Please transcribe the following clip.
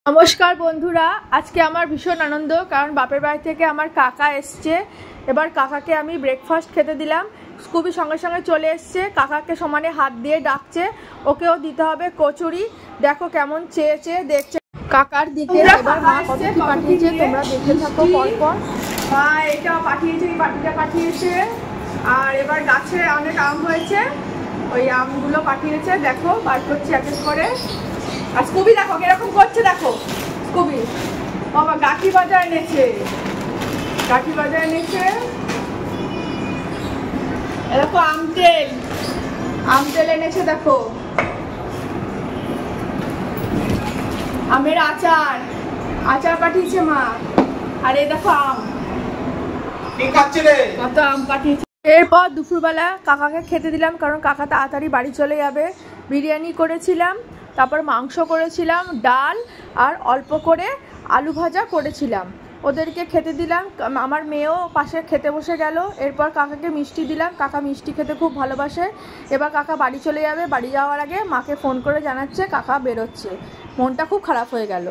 নমস্কার বন্ধুরা, আজকে আমার ভীষণ আনন্দ, কারণ বাপের বাড়ি থেকে আমার কাকা এসছে। এবার কাকাকে আমি ব্রেকফাস্ট খেতে দিলাম। স্কুবি সঙ্গে সঙ্গে চলে এসছে, কাকাকে সমানে হাত দিয়ে ডাকছে, ওকেও দিতে হবে কচুরি। দেখো কেমন চেয়ে চেয়ে দেখছে কাকার দিকে। এবার মা কত কি পাঠিয়েছে তোমরা দেখতে থাকো পরপর। মা এটা পাঠিয়েছে, এই বাটিটা পাঠিয়েছে, আর এবার গাছে অনেক আম হয়েছে, ওই আমগুলো পাঠিয়েছে। দেখো বার করছি এক এক করে। আর স্কুবি দেখো কিরকম করছে, দেখো স্কুবি বাবা গাঠি বাজা এনেছে, গাঠি বাজা এনেছে। দেখো আম তেল এনেছে, দেখো আমের আচার পাঠিয়েছে মা। আর এই দেখো আম, কত আম পাঠিয়েছে। এরপর দুপুরবেলা কাকাকে খেতে দিলাম, কারণ কাকা তাড়াতাড়ি বাড়ি চলে যাবে। বিরিয়ানি করেছিলাম, তারপর মাংস করেছিলাম, ডাল আর অল্প করে আলু ভাজা করেছিলাম। ওদেরকে খেতে দিলাম, আমার মেয়েও পাশে খেতে বসে গেল। এরপর কাকাকে মিষ্টি দিলাম, কাকা মিষ্টি খেতে খুব ভালোবাসে। এবার কাকা বাড়ি চলে যাবে। বাড়ি যাওয়ার আগে মাকে ফোন করে জানাচ্ছে কাকা বেরোচ্ছে। মনটা খুব খারাপ হয়ে গেল।